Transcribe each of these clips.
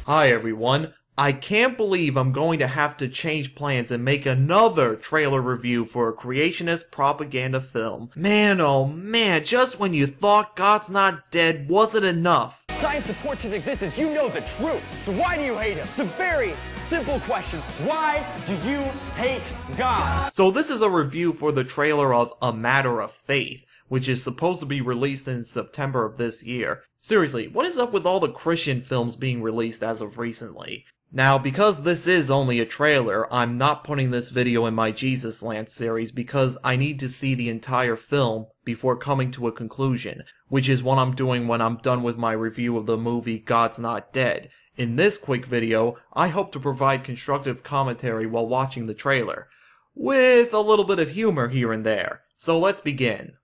Hi everyone, I can't believe I'm going to have to change plans and make another trailer review for a creationist propaganda film. Man, oh man, just when you thought God's Not Dead wasn't enough. Science supports his existence, you know the truth. So why do you hate him? It's a very simple question. Why do you hate God? So this is a review for the trailer of A Matter of Faith, which is supposed to be released in September of this year. Seriously, what is up with all the Christian films being released as of recently? Now, because this is only a trailer, I'm not putting this video in my Jesus Land series because I need to see the entire film before coming to a conclusion, which is what I'm doing when I'm done with my review of the movie God's Not Dead. In this quick video, I hope to provide constructive commentary while watching the trailer, with a little bit of humor here and there. So let's begin.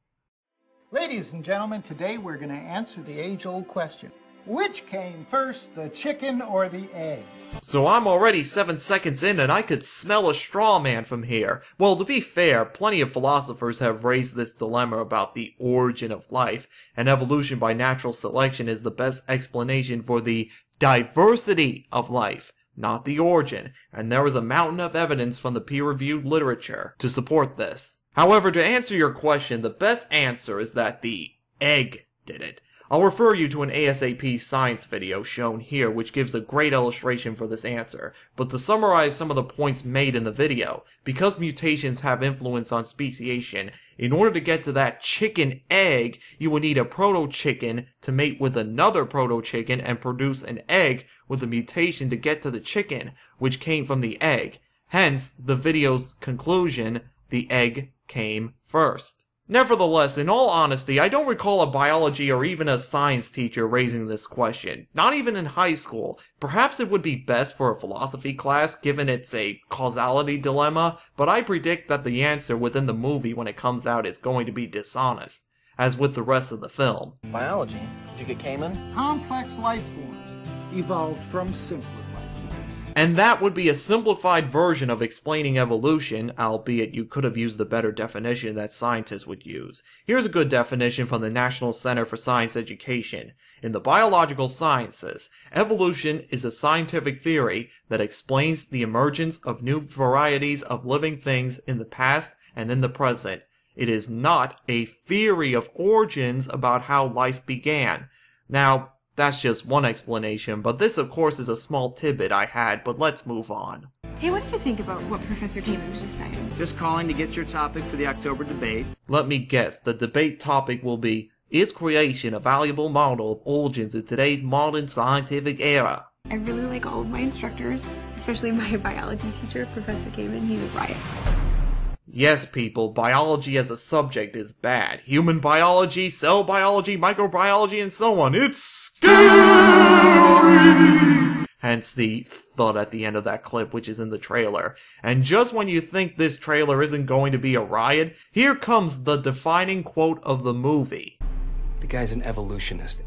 Ladies and gentlemen, today we're going to answer the age-old question. Which came first, the chicken or the egg? So I'm already 7 seconds in and I could smell a straw man from here. Well, to be fair, plenty of philosophers have raised this dilemma about the origin of life, and evolution by natural selection is the best explanation for the diversity of life, not the origin, and there is a mountain of evidence from the peer-reviewed literature to support this. However, to answer your question, the best answer is that the egg did it. I'll refer you to an ASAP science video shown here which gives a great illustration for this answer, but to summarize some of the points made in the video, because mutations have influence on speciation, in order to get to that chicken egg, you would need a proto-chicken to mate with another proto-chicken and produce an egg with a mutation to get to the chicken, which came from the egg. Hence, the video's conclusion, the egg came first. Nevertheless, in all honesty, I don't recall a biology or even a science teacher raising this question, not even in high school. Perhaps it would be best for a philosophy class, given it's a causality dilemma, but I predict that the answer within the movie when it comes out is going to be dishonest, as with the rest of the film. Biology? Did you get Cayman? Complex life forms evolved from simpler life forms. And that would be a simplified version of explaining evolution, albeit you could have used a better definition that scientists would use. Here's a good definition from the National Center for Science Education. In the biological sciences, evolution is a scientific theory that explains the emergence of new varieties of living things in the past and in the present. It is not a theory of origins about how life began. Now, that's just one explanation, but this of course is a small tidbit I had, but let's move on. Hey, what did you think about what Professor Cayman was just saying? Just calling to get your topic for the October debate. Let me guess, the debate topic will be, is creation a valuable model of origins in today's modern scientific era? I really like all of my instructors, especially my biology teacher, Professor Cayman. He's a riot. Yes, people, biology as a subject is bad. Human biology, cell biology, microbiology, and so on. It's scary! Hence the thud at the end of that clip, which is in the trailer. And just when you think this trailer isn't going to be a riot, here comes the defining quote of the movie. The guy's an evolutionist.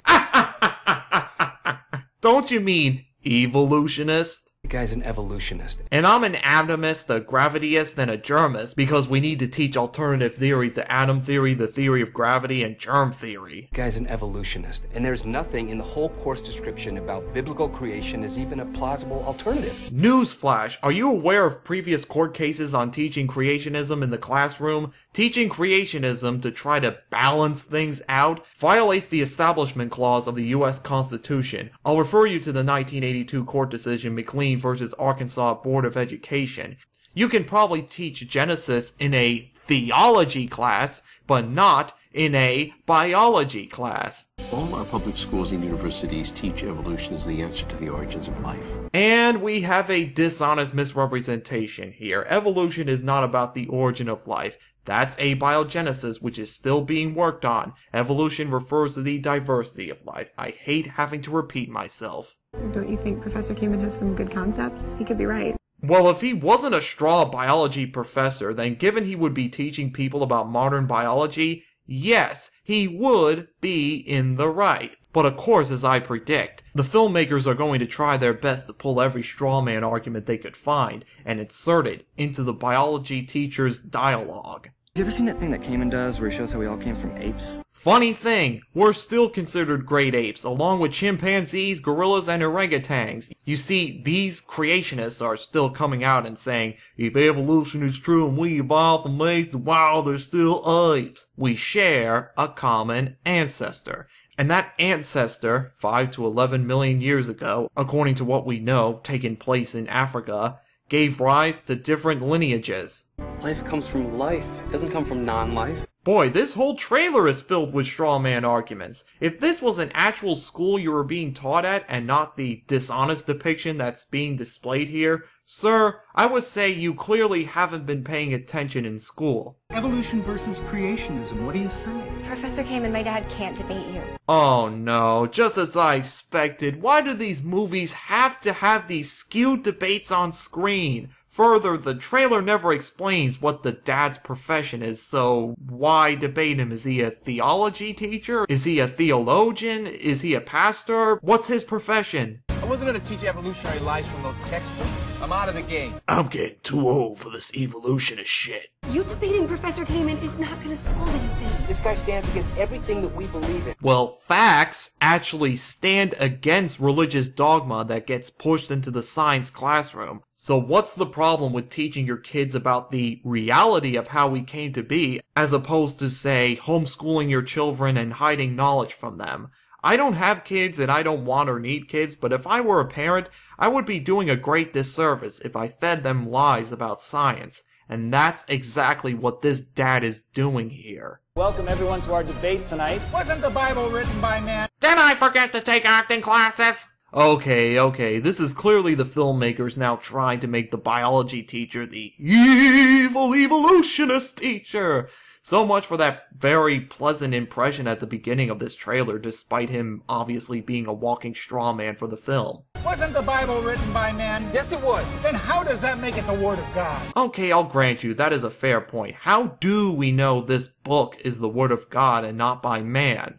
Don't you mean evolutionist? The guy's an evolutionist. And I'm an atomist, a gravityist, and a germist, because we need to teach alternative theories to atom theory, the theory of gravity, and germ theory. The guy's an evolutionist. And there's nothing in the whole course description about biblical creation as even a plausible alternative. Newsflash, are you aware of previous court cases on teaching creationism in the classroom? Teaching creationism to try to balance things out violates the Establishment Clause of the U.S. Constitution. I'll refer you to the 1982 court decision McLean versus Arkansas Board of Education. You can probably teach Genesis in a theology class, but not in a biology class. All our public schools and universities teach evolution as the answer to the origins of life. And we have a dishonest misrepresentation here. Evolution is not about the origin of life. That's abiogenesis, which is still being worked on. Evolution refers to the diversity of life. I hate having to repeat myself. Don't you think Professor Cayman has some good concepts? He could be right. Well, if he wasn't a straw biology professor, then given he would be teaching people about modern biology, yes, he would be in the right. But of course, as I predict, the filmmakers are going to try their best to pull every straw man argument they could find and insert it into the biology teacher's dialogue. You ever seen that thing that Cayman does where he shows how we all came from apes? Funny thing, we're still considered great apes, along with chimpanzees, gorillas, and orangutans. You see, these creationists are still coming out and saying, if evolution is true and we evolved from apes, wow, they're still apes. We share a common ancestor. And that ancestor, 5 to 11 million years ago, according to what we know, taking place in Africa, gave rise to different lineages. Life comes from life. It doesn't come from non-life. Boy, this whole trailer is filled with straw man arguments. If this was an actual school you were being taught at and not the dishonest depiction that's being displayed here, sir, I would say you clearly haven't been paying attention in school. Evolution versus creationism, what do you say? Professor Came and my dad can't debate you. Oh no, just as I expected, why do these movies have to have these skewed debates on screen? Further, the trailer never explains what the dad's profession is, so why debate him? Is he a theology teacher? Is he a theologian? Is he a pastor? What's his profession? I wasn't going to teach evolutionary lies from those textbooks. I'm out of the game. I'm getting too old for this evolutionist shit. You debating Professor Kamen is not going to solve anything. This guy stands against everything that we believe in. Well, facts actually stand against religious dogma that gets pushed into the science classroom. So what's the problem with teaching your kids about the reality of how we came to be, as opposed to, say, homeschooling your children and hiding knowledge from them? I don't have kids and I don't want or need kids, but if I were a parent, I would be doing a great disservice if I fed them lies about science. And that's exactly what this dad is doing here. Welcome everyone to our debate tonight. Wasn't the Bible written by man? Did I forget to take acting classes? Okay, this is clearly the filmmakers now trying to make the biology teacher the evil evolutionist teacher. So much for that very pleasant impression at the beginning of this trailer, despite him obviously being a walking straw man for the film. Wasn't the Bible written by man? Yes, it was. Then how does that make it the Word of God? Okay, I'll grant you, that is a fair point. How do we know this book is the Word of God and not by man?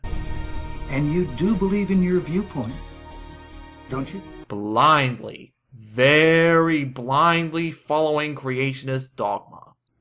And you do believe in your viewpoint, don't you? Blindly, very blindly following creationist dogma.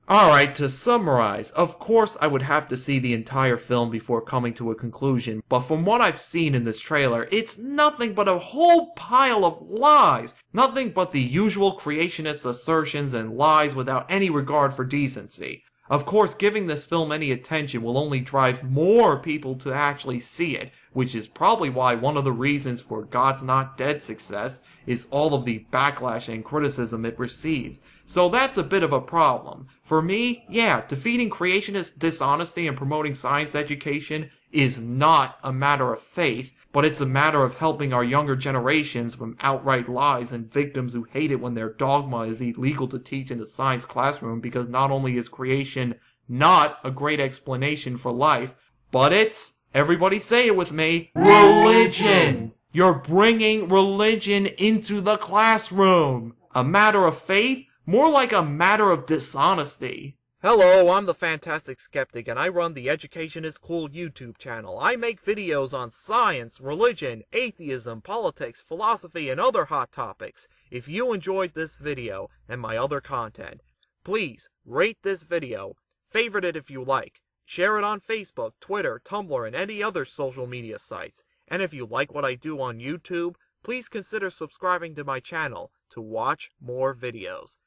Alright, to summarize, of course I would have to see the entire film before coming to a conclusion, but from what I've seen in this trailer, it's nothing but a whole pile of lies! Nothing but the usual creationist assertions and lies without any regard for decency. Of course, giving this film any attention will only drive more people to actually see it, which is probably why one of the reasons for God's Not Dead success is all of the backlash and criticism it received. So that's a bit of a problem. For me, yeah, defeating creationist dishonesty and promoting science education is not a matter of faith, but it's a matter of helping our younger generations from outright lies and victims who hate it when their dogma is illegal to teach in the science classroom, because not only is creation not a great explanation for life, but it's, everybody say it with me, religion! You're bringing religion into the classroom! A matter of faith? More like a matter of dishonesty. Hello, I'm the Fantastic Skeptic, and I run the Education is Cool YouTube channel. I make videos on science, religion, atheism, politics, philosophy, and other hot topics. If you enjoyed this video and my other content, please rate this video, favorite it if you like, share it on Facebook, Twitter, Tumblr, and any other social media sites. And if you like what I do on YouTube, please consider subscribing to my channel to watch more videos.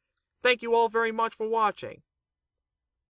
Thank you all very much for watching.